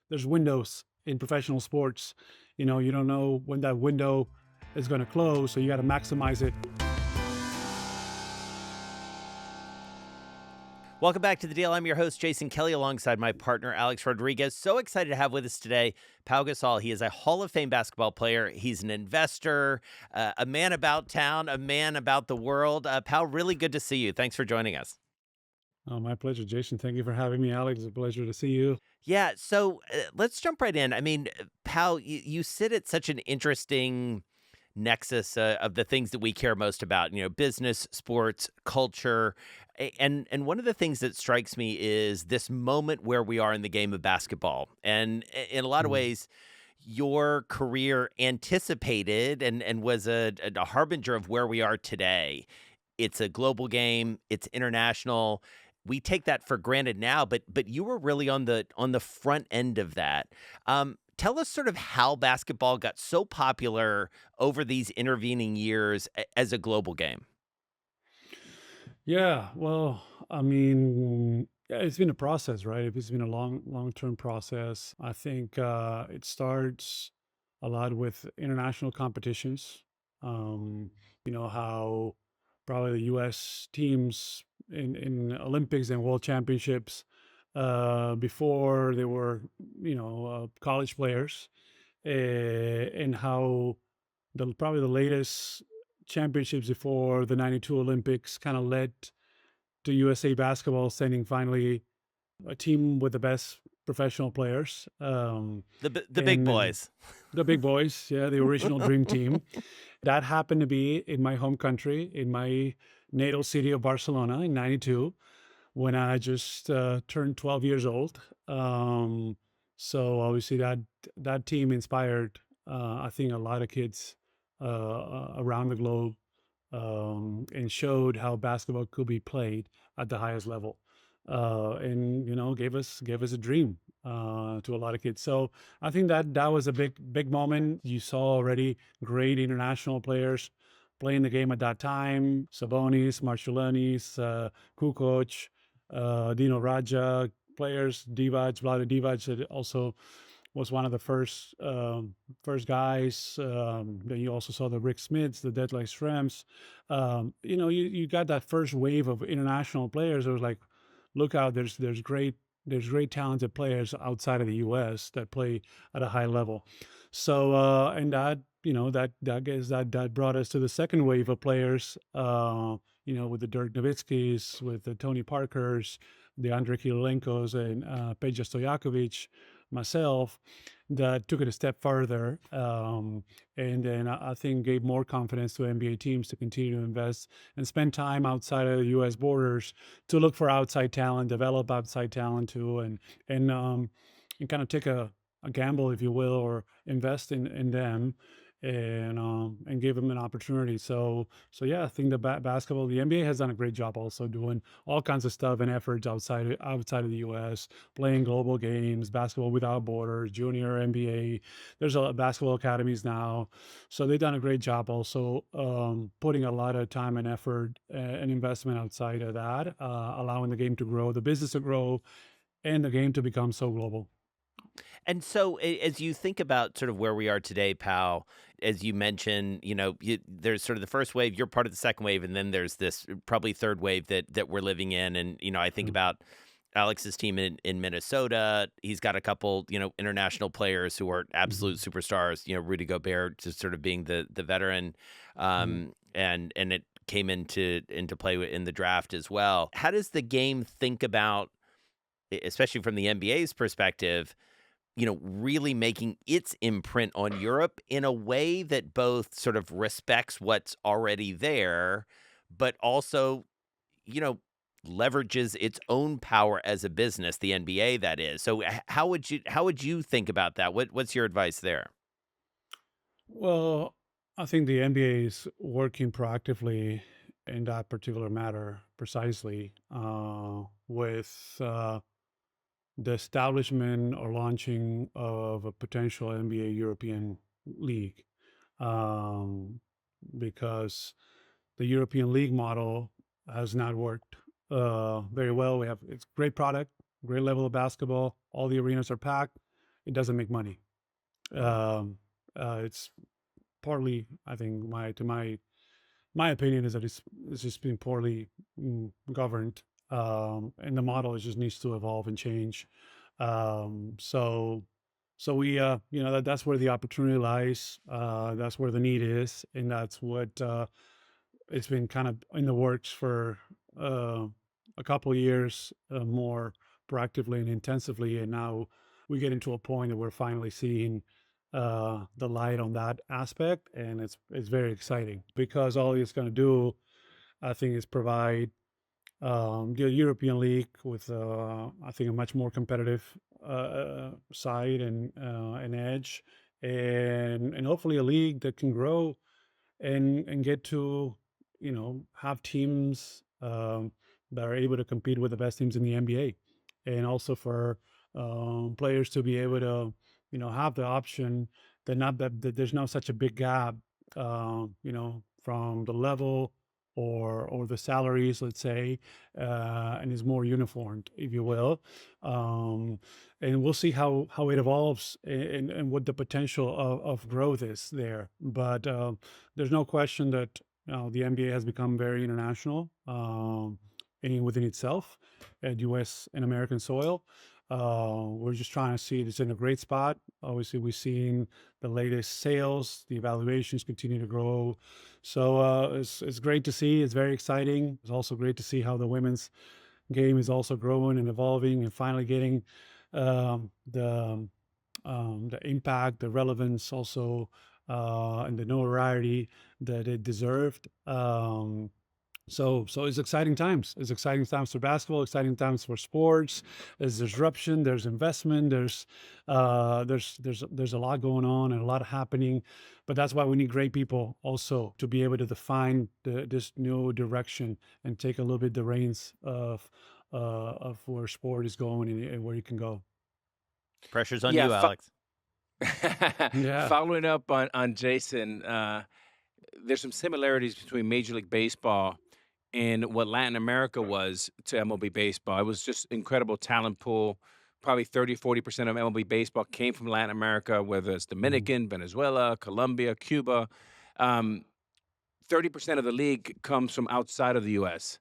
there's windows in professional sports. You don't know when that window is going to close, so you got to maximize it. Welcome back to The Deal. I'm your host, Jason Kelly, alongside my partner, Alex Rodriguez. So excited to have with us today Pau Gasol. He is a Hall of Fame basketball player. He's an investor, a man about town, a man about the world. Pau, really good to see you. Thanks for joining us. Oh, my pleasure, Jason. Thank you for having me, Alex. It's a pleasure to see you. Yeah, so let's jump right in. I mean, Pau, you sit at such an interesting nexus of the things that we care most about, business, sports, culture. And one of the things that strikes me is this moment where we are in the game of basketball. And in a lot of Mm. ways, your career anticipated and was a harbinger of where we are today. It's a global game, it's international. We take that for granted now, but you were really on the front end of that. Tell us sort of how basketball got so popular over these intervening years as a global game. Yeah, well, I mean, yeah, it's been a process, right? It's been a long-term process. I think it starts a lot with international competitions. How probably the U.S. teams in Olympics and World Championships before they were, college players, and how probably the latest championships before the 92 Olympics kind of led to USA basketball sending finally a team with the best professional players. The big And boys. the big boys, yeah, the original dream team. That happened to be in my home country, in my natal city of Barcelona in 92, when I just turned 12 years old. So obviously that team inspired, I think, a lot of kids around the globe, and showed how basketball could be played at the highest level, and gave us a dream to a lot of kids. So I think that was a big moment. You saw already great international players playing the game at that time: Sabonis, Marciulionis, Kukoc, Dino Raja, players, Divac, Vlade Divac, that also was one of the first guys. Then you also saw the Rick Smiths, the Deadlight Shrimps. You got that first wave of international players. It was like, look out, there's great talented players outside of the U.S. that play at a high level. So and that that brought us to the second wave of players. With the Dirk Nowitzkis, with the Tony Parkers, the Andrei Kirilenko's, and Peja Stojakovic, myself, that took it a step further, and then I think gave more confidence to NBA teams to continue to invest and spend time outside of the U.S. borders to look for outside talent, develop outside talent too, and kind of take a gamble, if you will, or invest in them, and give them an opportunity. So yeah, I think the basketball, the NBA has done a great job also doing all kinds of stuff and efforts outside of the U.S., playing global games, basketball without borders, junior NBA. There's a basketball academies now, so they've done a great job also, putting a lot of time and effort and investment outside of that, allowing the game to grow, the business to grow, and the game to become so global. And so, as you think about sort of where we are today, Pal, as you mentioned, there's sort of the first wave. You're part of the second wave, and then there's this probably third wave that we're living in. And I think Mm. about Alex's team in Minnesota. He's got a couple, international players who are absolute Mhm. superstars. Rudy Gobert just sort of being the veteran, Mhm. and it came into play in the draft as well. How does the game think about, especially from the NBA's perspective, really making its imprint on Europe in a way that both sort of respects what's already there, but also, you know, leverages its own power as a business, the NBA that is. So how would you think about that? What's your advice there? Well, I think the NBA is working proactively in that particular matter precisely, with the establishment or launching of a potential NBA European League, um, because the European League model has not worked very well. It's great product, great level of basketball. All the arenas are packed. it doesn't make money. It's partly, I think, my opinion is that it's just been poorly governed, and the model just needs to evolve and change. So we, that's where the opportunity lies. That's where the need is, and that's what it's been kind of in the works for uh, a couple of years, more proactively and intensively. And now we get into a point that we're finally seeing the light on that aspect, and it's very exciting because all it's going to do, I think, is provide the European League with, I think, a much more competitive side and an edge, and hopefully a league that can grow and get to, have teams that are able to compete with the best teams in the NBA, and also for players to be able to, have the option that there's no such a big gap, from the level or the salaries, let's say, and is more uniformed, if you will. Um, and we'll see how it evolves, and what the potential of growth is there. But there's no question that the NBA has become very international, within itself, at U.S. and American soil. We're just trying to see it's in a great spot. Obviously, we've seen the latest sales, the evaluations continue to grow. So it's great to see. It's very exciting. It's also great to see how the women's game is also growing and evolving and finally getting the impact, the relevance, also, and the notoriety that it deserved. So it's exciting times. It's exciting times for basketball, exciting times for sports. There's disruption, there's investment, there's a lot going on and a lot happening. But that's why we need great people also to be able to define this new direction and take a little bit the reins of where sport is going, and where you can go. Pressure's on Yeah, you, Alex. Yeah. following up on Jason, there's some similarities between Major League Baseball and what Latin America was to MLB baseball. It was just incredible talent pool. Probably 30, 40% of MLB baseball came from Latin America, whether it's Mhm. Dominican, Venezuela, Colombia, Cuba. Um, 30% of the league comes from outside of the US.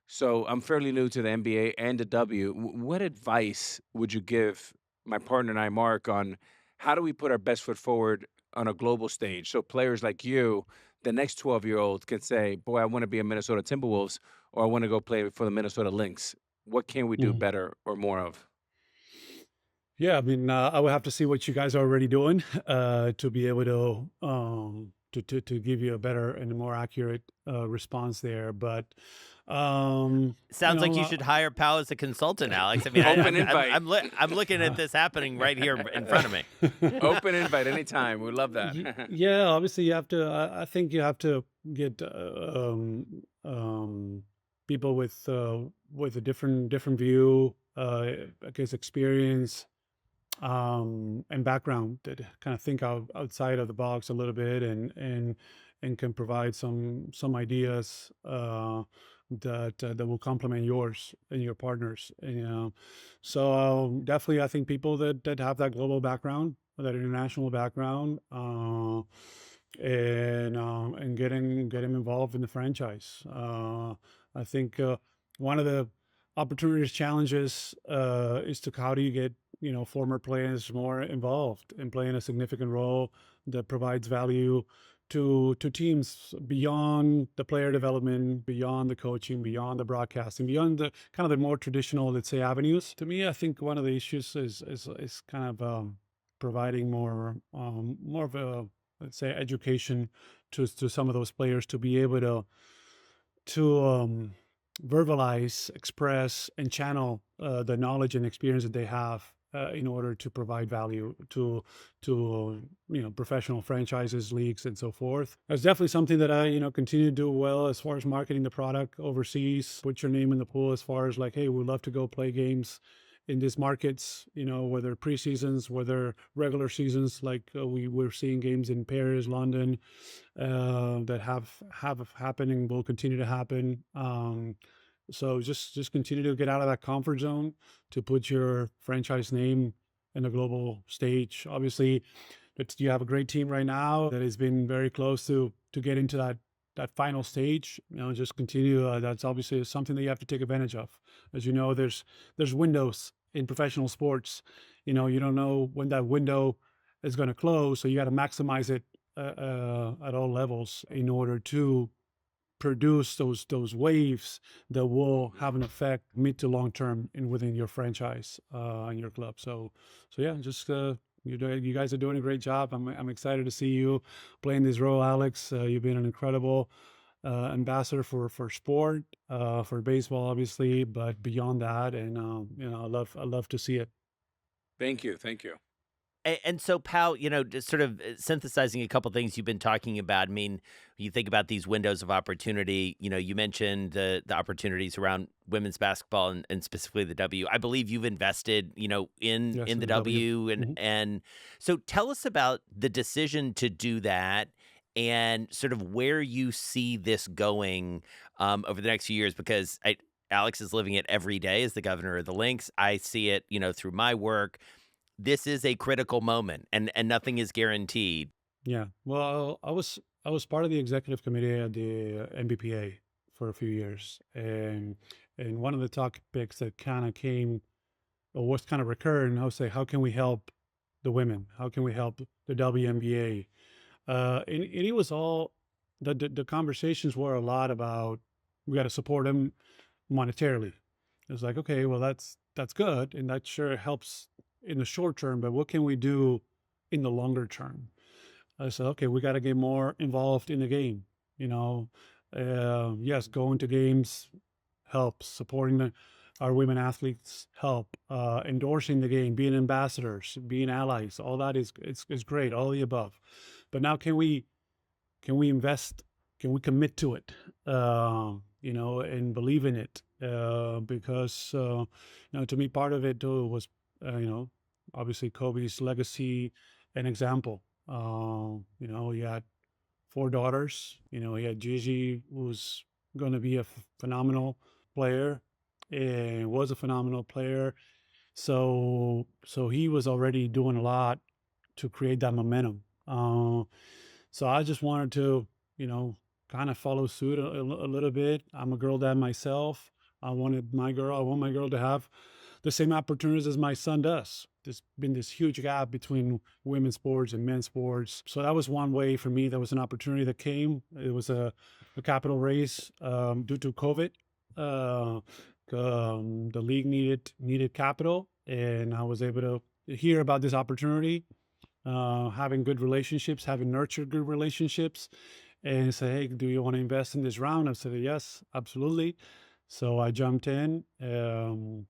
So I'm fairly new to the NBA and the W. What advice would you give my partner and I, Mark, on how do we put our best foot forward on a global stage? So players like you, the next 12-year-old, can say, boy, I want to be a Minnesota Timberwolves, or I want to go play for the Minnesota Lynx. What can we do Mhm. better or more of? Yeah, I mean, I would have to see what you guys are already doing to be able to give you a better and a more accurate response there. But Sounds like you should hire Pau as a consultant, Alex. I mean, Open invite. I'm looking at this happening right here in front of me. Open invite anytime. We love that. Yeah, obviously you have to. I think you have to get people with a different view, I guess, experience, and background, that kind of think outside of the box a little bit, and can provide some ideas that will complement yours and your partners. So definitely, I think people that have that global background, that international background, and get him involved in the franchise. I think one of the opportunities, challenges, is to how do you get former players more involved and playing a significant role that provides value to teams beyond the player development, beyond the coaching, beyond the broadcasting, beyond the kind of the more traditional, let's say, avenues. To me, I think one of the issues is kind of providing more of a, let's say, education to some of those players to be able to verbalize, express, and channel the knowledge and experience that they have, in order to provide value to professional franchises, leagues, and so forth. That's definitely something that I continue to do well as far as marketing the product overseas. Put your name in the pool as far as like, hey, we'd love to go play games in these markets, whether preseasons, whether regular seasons, like we're seeing games in Paris, London, that have happened and will continue to happen. So just continue to get out of that comfort zone, to put your franchise name in the global stage. Obviously, you have a great team right now that has been very close to get into that final stage. Just continue. That's obviously something that you have to take advantage of. As you know, there's windows in professional sports. You don't know when that window is going to close, so you got to maximize it at all levels in order to produce those waves that will have an effect mid to long term in within your franchise and your club. So yeah, just you guys are doing a great job. I'm excited to see you playing this role, Alex. You've been an incredible ambassador for sport, for baseball, obviously, but beyond that, and I love to see it. Thank you. Thank you. And so, Pau, just sort of synthesizing a couple things you've been talking about. I mean, you think about these windows of opportunity. You mentioned the opportunities around women's basketball and specifically the W. I believe you've invested, in Yes, in in the the W. W, and Mhm. and so tell us about the decision to do that and sort of where you see this going over the next few years. Because Alex is living it every day as the governor of the Lynx. I see it, through my work. This is a critical moment, and nothing is guaranteed. Yeah. Well, I was part of the executive committee at the NBPA for a few years, and one of the topics that kind of came or was kind of recurring, I would say, how can we help the women? How can we help the WNBA? And it was all the conversations were a lot about we got to support them monetarily. It was like, okay, well, that's good, and that sure helps in the short term, but what can we do in the longer term? I said, okay, we got to get more involved in the game. You know, yes, going to games helps, supporting our women athletes help, endorsing the game, being ambassadors, being allies. All that is great, all the above. But now, can we invest? Can we commit to it? And believe in it, because to me, part of it too was, obviously Kobe's legacy and example. He had four daughters. He had Gigi, who was going to be a phenomenal player, and was a phenomenal player. So he was already doing a lot to create that momentum. So I just wanted to, kind of follow suit a little bit. I'm a girl dad myself. I want my girl to have the same opportunities as my son does. There's been this huge gap between women's sports and men's sports. So that was one way for me. That was an opportunity that came. It was a capital raise due to COVID. Uh, the league needed capital, and I was able to hear about this opportunity, having good relationships, having nurtured good relationships, and say, hey, do you want to invest in this round? I said, yes, absolutely. So I jumped in. And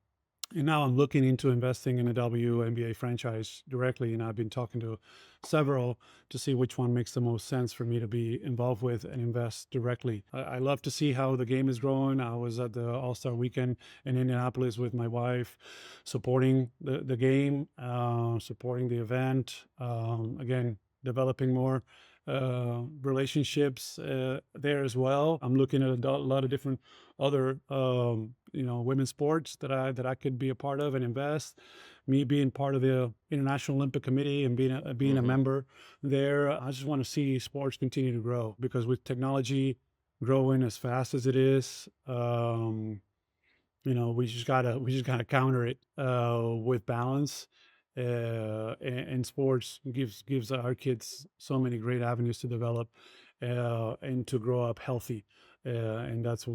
now I'm looking into investing in a WNBA franchise directly. And I've been talking to several to see which one makes the most sense for me to be involved with and invest directly. I love to see how the game is growing. I was at the All-Star weekend in Indianapolis with my wife, supporting the game, supporting the event. Again, developing more relationships there as well. I'm looking at a lot of different other women's sports that I could be a part of and invest. Me being part of the International Olympic Committee and being a Hmm. member there, I just want to see sports continue to grow, because with technology growing as fast as it is, we just gotta counter it with balance. And sports gives our kids so many great avenues to develop and to grow up healthy. And that's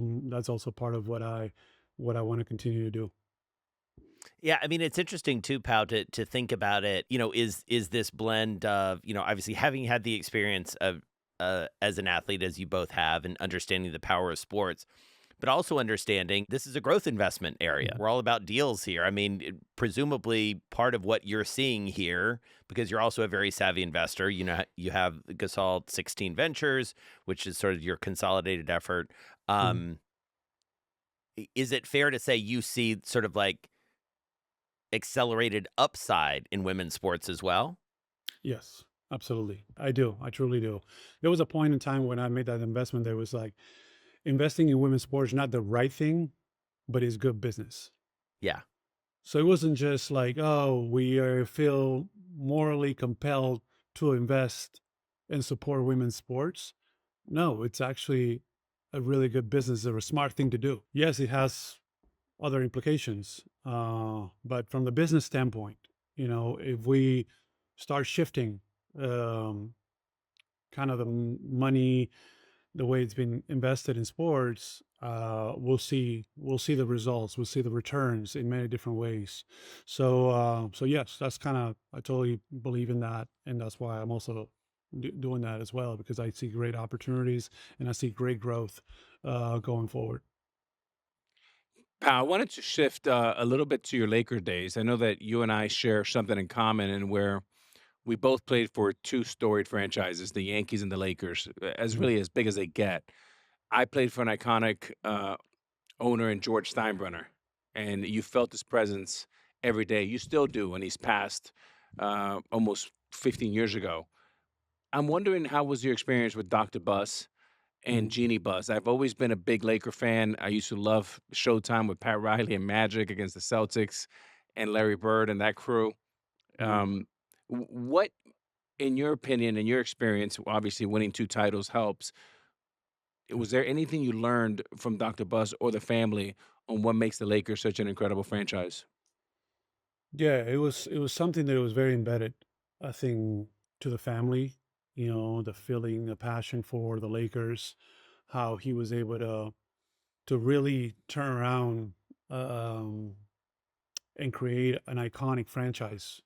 also part of what I want to continue to do. Yeah, I mean, it's interesting too, Pau, to think about it. Is this blend of, obviously having had the experience of as an athlete as you both have, and understanding the power of sports, but also understanding this is a growth investment area. Mhm. We're all about deals here. I mean, presumably part of what you're seeing here, because you're also a very savvy investor. You have Gasol16 Ventures, which is sort of your consolidated effort. Mhm. Um, is it fair to say you see sort of like accelerated upside in women's sports as well? Yes, absolutely. I do. I truly do. There was a point in time when I made that investment that was like, investing in women's sports not the right thing, but it's good business. Yeah. So it wasn't just like, oh, feel morally compelled to invest and support women's sports. No, it's actually a really good business or a smart thing to do. Yes, it has other implications, but from the business standpoint, if we start shifting um, kind of the money, the way it's been invested in sports, we'll see the results, we'll see the returns in many different ways. So yes, that's kind of, I totally believe in that, and that's why I'm also doing that as well, because I see great opportunities and I see great growth going forward. Pal, I wanted to shift a little bit to your Laker days. I know that you and I share something in common, and where we both played for two storied franchises, the Yankees and the Lakers, as Mhm. really as big as they get. I played for an iconic owner in George Steinbrenner, and you felt his presence every day. You still do, and he's passed almost 15 years ago. I'm wondering, how was your experience with Dr. Buss and Mhm. Jeannie Buss? I've always been a big Laker fan. I used to love Showtime with Pat Riley and Magic against the Celtics and Larry Bird and that crew. Mhm. Um, what, in your opinion, in your experience, obviously winning two titles helps. Yeah. Was there anything you learned from Dr. Buss or the family on what makes the Lakers such an incredible franchise? Yeah, it was something that was very embedded, I think, to the family. The feeling, the passion for the Lakers, how he was able to really turn around um, and create an iconic franchise.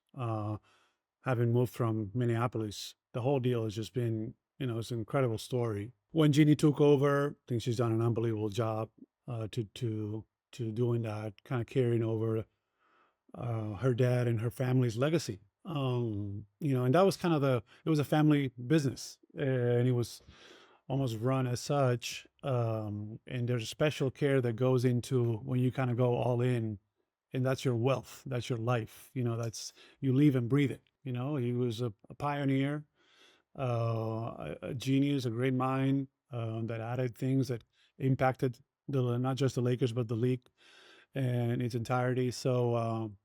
Having moved from Minneapolis, the whole deal has just been, it's an incredible story. When Jeannie took over, I think she's done an unbelievable job to doing that, kind of carrying over her dad and her family's legacy. And that was kind of it was a family business, and it was almost run as such. And there's a special care that goes into when you kind of go all in, and that's your wealth, that's your life. That's, you live and breathe it. He was a pioneer, a genius, a great mind that added things that impacted not just the Lakers but the league in its entirety. So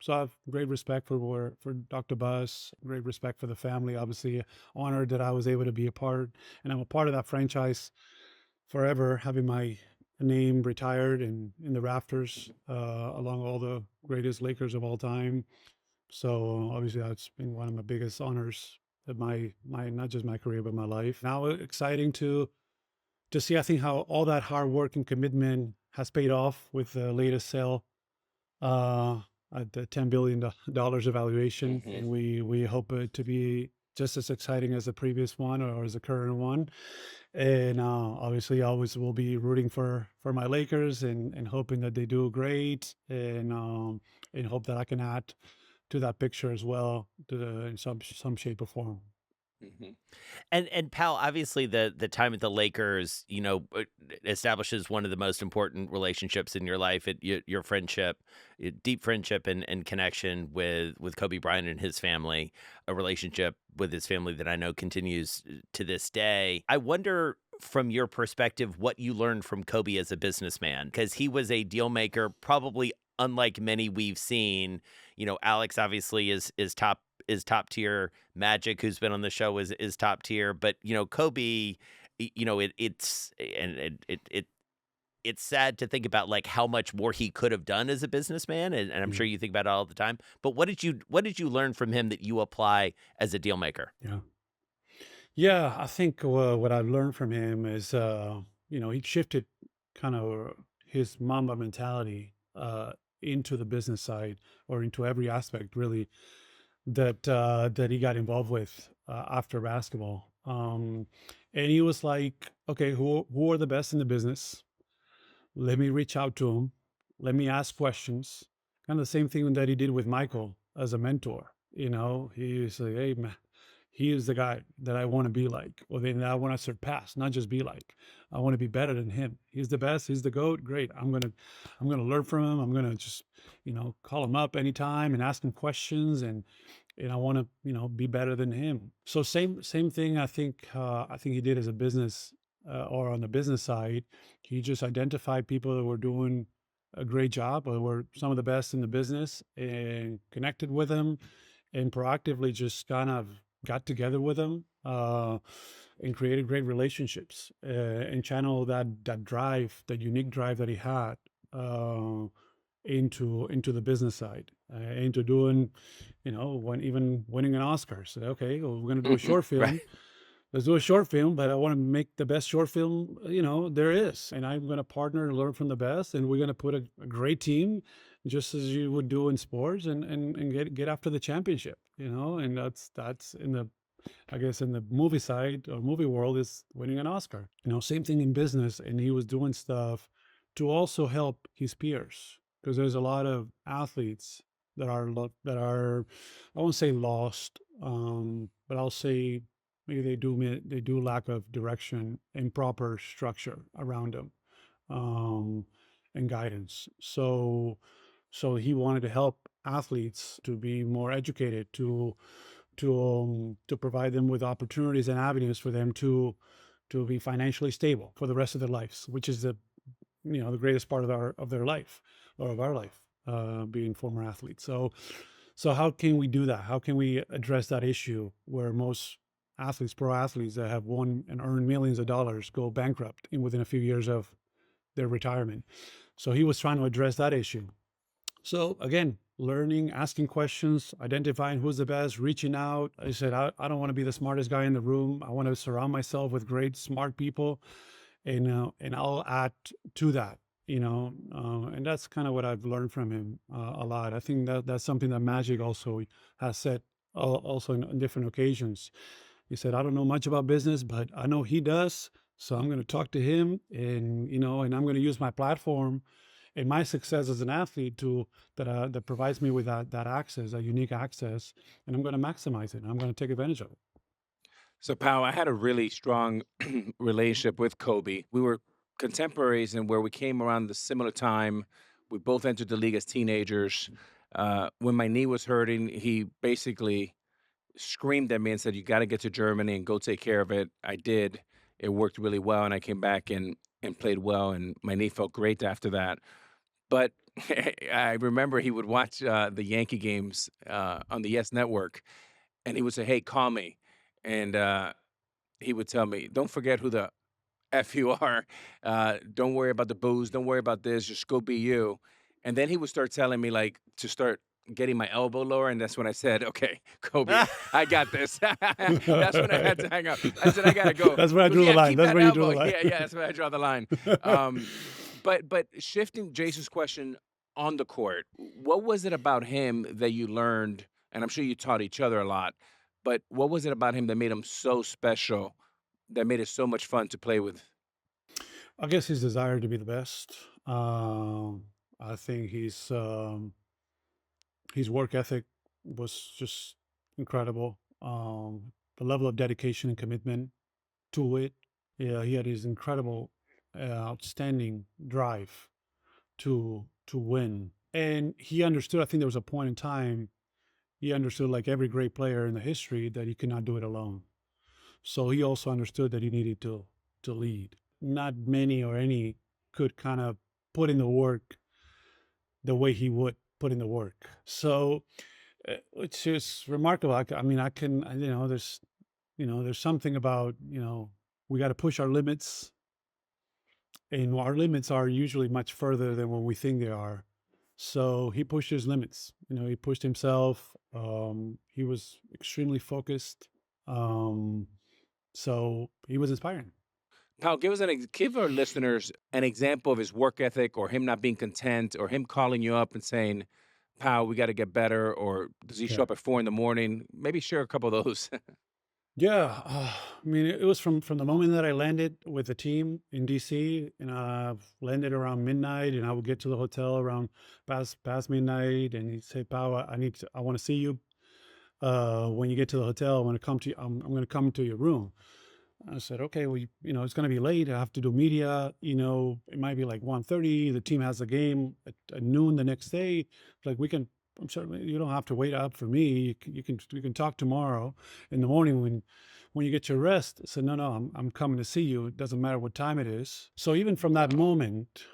I have great respect for Dr. Buss, great respect for the family. Obviously, honored that I was able to be a part, and I'm a part of that franchise forever, having my name retired in the rafters along all the greatest Lakers of all time. So obviously, that's been one of my biggest honors of my not just my career but my life. Now, exciting to see, I think, how all that hard work and commitment has paid off with the latest sale uh, at the $10 billion evaluation, Hmm. and we hope it to be just as exciting as the previous one or as the current one. And obviously, I always will be rooting for my Lakers and hoping that they do great, and hope that I can add to that picture as well, in some shape or form. Hmm. And Pal, obviously the time at the Lakers, establishes one of the most important relationships in your life. Your friendship, deep friendship and connection with Kobe Bryant and his family, a relationship with his family that I know continues to this day. I wonder, from your perspective, what you learned from Kobe as a businessman, because he was a deal maker, probably unlike many we've seen. Alex obviously is top tier. Magic, who's been on the show, is top tier. But Kobe, it's sad to think about, like, how much more he could have done as a businessman, and I'm Mm, sure you think about it all the time. But what did you learn from him that you apply as a deal maker? yeah. Yeah, I think what I learned from him is, he shifted kind of his Mamba mentality into the business side, or into every aspect really that he got involved with after basketball. And he was like, okay, who are the best in the business? Let me reach out to them. Let me ask questions. Kind of the same thing that he did with Michael as a mentor. He's like, hey, man, he is the guy that I want to be like, or then I want to surpass, not just be like. I want to be better than him. He's the best. He's the goat. Great. I'm gonna learn from him. I'm gonna just, call him up anytime and ask him questions, and I want to, be better than him. So same thing. I think he did as a business, or on the business side. He just identified people that were doing a great job. We're some of the best in the business, and connected with them, and proactively just kind of got together with them, and created great relationships, and channel that drive, that unique drive that he had, uh, into the business side, into doing, when even winning an Oscar. So okay, well, we're gonna do a short film. Right. Let's do a short film, but I want to make the best short film, there is. And I'm going to partner and learn from the best. And we're going to put a great team, just as you would do in sports, and get after the championship, and that's in the, I guess, in the movie side or movie world, is winning an Oscar. Same thing in business. And he was doing stuff to also help his peers, because there's a lot of athletes that are, I won't say lost, but I'll say maybe they do lack of direction and proper structure around them, um, and guidance. So he wanted to help athletes to be more educated, to provide them with opportunities and avenues for them to be financially stable for the rest of their lives, which is the greatest part of their life, or of our life, being former athletes. So how can we do that? How can we address that issue where most athletes, pro athletes that have won and earned millions of dollars, go bankrupt within a few years of their retirement? So he was trying to address that issue. So again, learning, asking questions, identifying who's the best, reaching out. I said, I don't want to be the smartest guy in the room. I want to surround myself with great, smart people, and I'll add to that. And that's kind of what I've learned from him, a lot. I think that's something that Magic also has said, also on different occasions. He said, I don't know much about business, but I know he does. So I'm going to talk to him, and I'm going to use my platform and my success as an athlete that provides me with that access, that unique access, and I'm going to maximize it. And I'm going to take advantage of it. So, Pau, I had a really strong relationship with Kobe. We were contemporaries, and where we came around the similar time. We both entered the league as teenagers. When my knee was hurting, he basically screamed at me and said, "You got to get to Germany and go take care of it." I did. It worked really well, and I came back and played well, and my knee felt great after that. But I remember he would watch the Yankee games on the Yes Network, and he would say, "Hey, call me," and he would tell me, "Don't forget who the F you are. Don't worry about the booze. Don't worry about this. Just go be you." And then he would start telling me like to start getting my elbow lower, and that's when I said, "Okay, Kobe, I got this." That's when I had to hang up. I said, "I gotta go." That's where I He goes, drew the "Yeah, line. keep That's that where you drew elbow." the line. Yeah, that's where I draw the line. Um, but shifting Jason's question on the court, what was it about him that you learned? And I'm sure you taught each other a lot. But what was it about him that made him so special? That made it so much fun to play with? I guess his desire to be the best. I think his work ethic was just incredible. The level of dedication and commitment to it. Yeah, he had his incredible, outstanding drive to win, and he understood. I think there was a point in time he understood, like every great player in the history, that he could not do it alone. So he also understood that he needed to lead. Not many or any could kind of put in the work the way he would put in the work. So, which is remarkable. I mean, I can, there's something about, we got to push our limits, and our limits are usually much further than what we think they are. So he pushed his limits. He pushed himself. He was extremely focused. Um, so he was inspiring. Pal, give our listeners an example of his work ethic, or him not being content, or him calling you up and saying, "Pal, we got to get better," or does he show Yeah. up at 4 in the morning? Maybe share a couple of those. Yeah, I mean, it was from the moment that I landed with the team in DC, and I landed around midnight, and I would get to the hotel around past midnight, and he'd say, "Pau, I want to see you. When you get to the hotel, I want to come to you. I'm going to come to your room." I said, "Okay, well, it's going to be late. I have to do media. It might be like 1:30. The team has a game at noon the next day. Like I'm sure you don't have to wait up for me. You can talk tomorrow in the morning when you get your rest." I said, "No, I'm coming to see you. It doesn't matter what time it is." So even from that moment,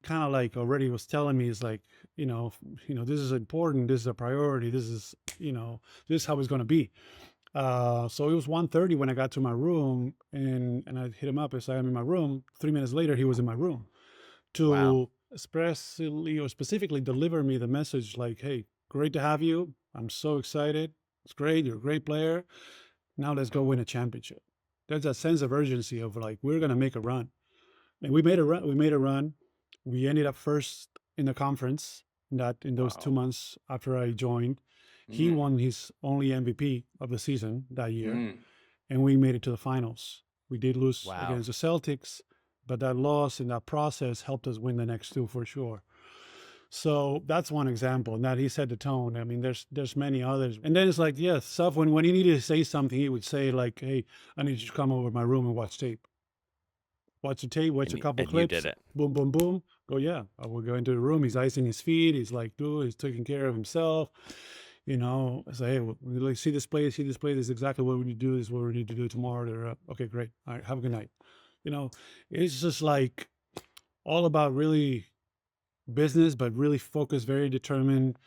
kind of like already was telling me is like, this is important. This is a priority. This is, this is how it's going to be. So it was 1:30 when I got to my room, and I hit him up. I said, I'm in my room. 3 minutes later, he was in my room Wow. to expressly or specifically deliver me the message like, hey, great to have you. I'm so excited. It's great. You're a great player. Now let's go win a championship. There's a sense of urgency of like, we're going to make a run. And we made a run. We made a run. We ended up first in the conference in those 2 Wow. months after I joined. He Mm, won his only MVP of the season that year, mm, and we made it to the finals. We did lose Wow. against the Celtics, but that loss and that process helped us win the next two for sure. So that's one example, and that he set the tone. I mean, there's many others. And then it's like, yeah, stuff when he needed to say something, he would say like, hey, I need you to come over to my room and watch tape. Watch the tape, watch a couple And you did clips, it. boom, boom, boom. Go, yeah. I will go into the room. He's icing his feet. He's like, dude, he's taking care of himself. I say, hey, we like, see this play. This is exactly what we need to do. This is what we need to do tomorrow. They're okay, great. All right, have a good night. It's just like all about really business, but really focused, very determined.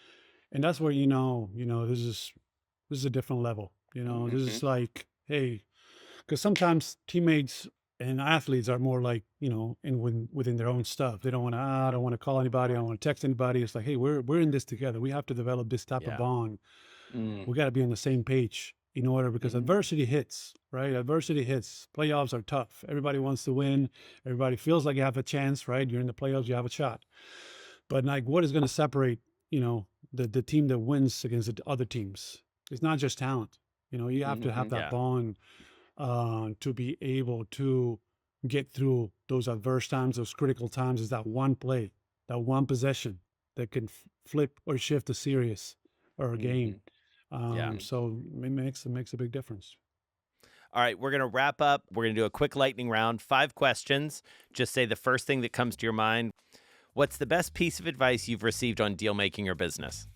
And that's where, this is a different level. This mhm. is like, hey, because sometimes teammates and athletes are more like, within their own stuff. They don't want to, I don't want to call anybody. I don't want to text anybody. It's like, hey, we're in this together. We have to develop this type of Yeah. bond. Mm, We got to be on the same page in order, because mhm. adversity hits, right? Adversity hits. Playoffs are tough. Everybody wants to win. Everybody feels like you have a chance, right? You're in the playoffs, you have a shot. But like, what is going to separate, the team that wins against the other teams? It's not just talent. You have to have Mhm. that Yeah. bond to be able to get through those adverse times, those critical times. Is that one play, that one possession that can flip or shift a series or a game. Mhm. Yeah. Mhm. So it makes a big difference. All right, we're going to wrap up. We're going to do a quick lightning round, 5 questions. Just say the first thing that comes to your mind. What's the best piece of advice you've received on deal making or business?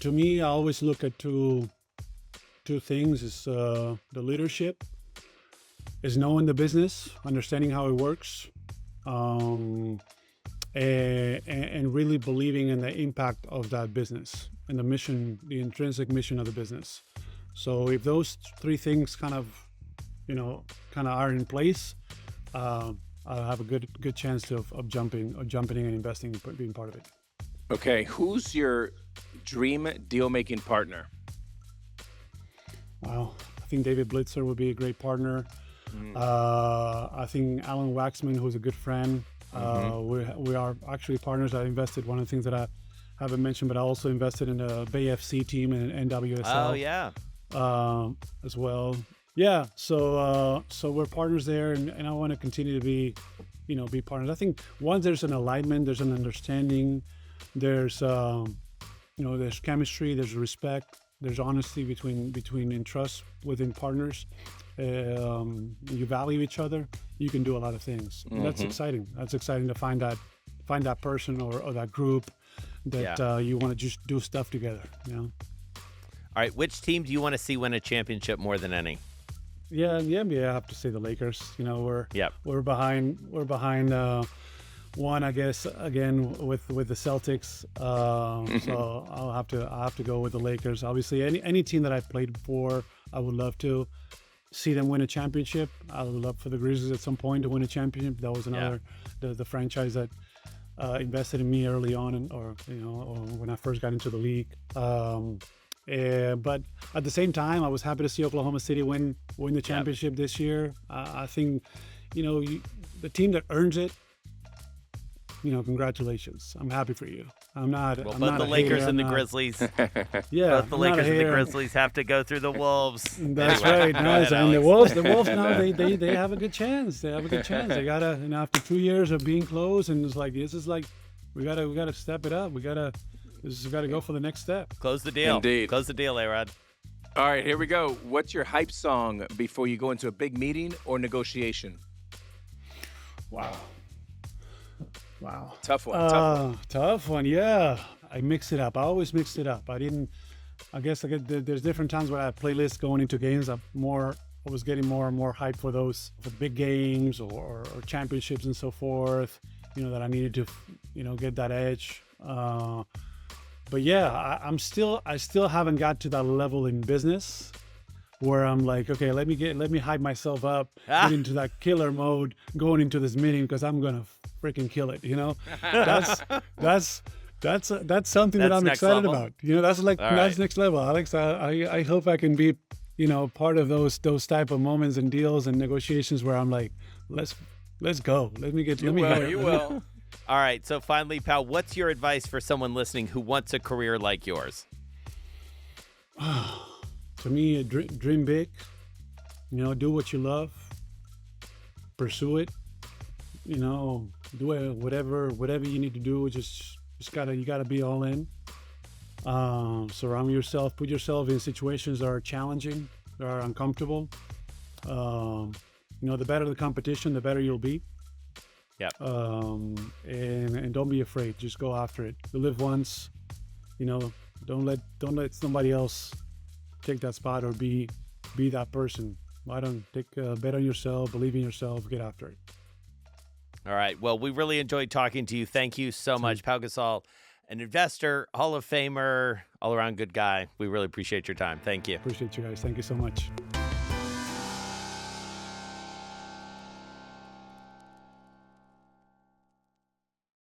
To me, I always look at two things: is the leadership, is knowing the business, understanding how it works, um, and really believing in the impact of that business and the mission, the intrinsic mission of the business. So if those three things kind of are in place, I'll have a good chance of jumping in and investing and being part of it. Okay, who's your dream deal making partner? Wow, I think David Blitzer would be a great partner. Mm, I think Alan Waxman, who's a good friend. mhm. We are actually partners. I invested, one of the things that I haven't mentioned, but I also invested in the Bay FC team and Oh, NWSL yeah. as well. Yeah, so we're partners there, and I want to continue to be partners. I think once there's an alignment, there's an understanding, there's there's chemistry, there's respect, there's honesty between and trust within partners. You value each other, you can do a lot of things. And that's Mhm. exciting. That's exciting to find that person or that group that Yeah. you want to just do stuff together. All right, which team do you want to see win a championship more than any? Yeah, in the NBA, I have to say the Lakers. Yep. We're behind one, I guess, again with the Celtics. So I'll have to go with the Lakers. Obviously, any team that I've played for, I would love to see them win a championship. I would love for the Grizzlies at some point to win a championship. That was another the franchise that invested in me early on, or when I first got into the league. But at the same time, I was happy to see Oklahoma City win the championship this year. I think, the team that earns it, congratulations. I'm happy for you. I'm not. Well, I'm both not the a Lakers hater. and the I'm not- Grizzlies. Yeah, Both the I'm not a Lakers and the hater. Grizzlies have to go through the Wolves. That's Anyway, right. go Nice. ahead, And the Alex. Wolves now they have a good chance. They have a good chance. They gotta, after 2 years of being close, and it's like we gotta step it up. We gotta go for the next step. Close the deal. Indeed. Close the deal, A-Rod. All right, here we go. What's your hype song before you go into a big meeting or negotiation? Wow. Tough one. Tough one. Tough one. Yeah, I mix it up. I always mixed it up. I guess there's different times where I have playlists going into games. I was getting more and more hyped for those, for big games or championships and so forth. that I needed to, get that edge. But yeah, I still haven't got to that level in business where I'm like, okay, let me hype myself up, get into that killer mode, going into this meeting because I'm gonna freaking kill it. That's something that That's I'm next excited level? about. That's like All that's right. next level, Alex. I hope I can be, part of those type of moments and deals and negotiations where I'm like, let's go. Let me You will. You will. All right. So finally, Pau, what's your advice for someone listening who wants a career like yours? To me, dream big. Do what you love. Pursue it. Do it, whatever you need to do. You gotta be all in. Surround yourself. Put yourself in situations that are challenging, that are uncomfortable. The better the competition, the better you'll be. Yep. And don't be afraid. Just go after it. You live once. Don't let somebody else take that spot or be that person. Why don't take bet on yourself, believe in yourself, get after it. All right. Well, we really enjoyed talking to you. Thank you so much, Pau Gasol, an investor, Hall of Famer, all around good guy. We really appreciate your time. Thank you. Appreciate you guys. Thank you so much.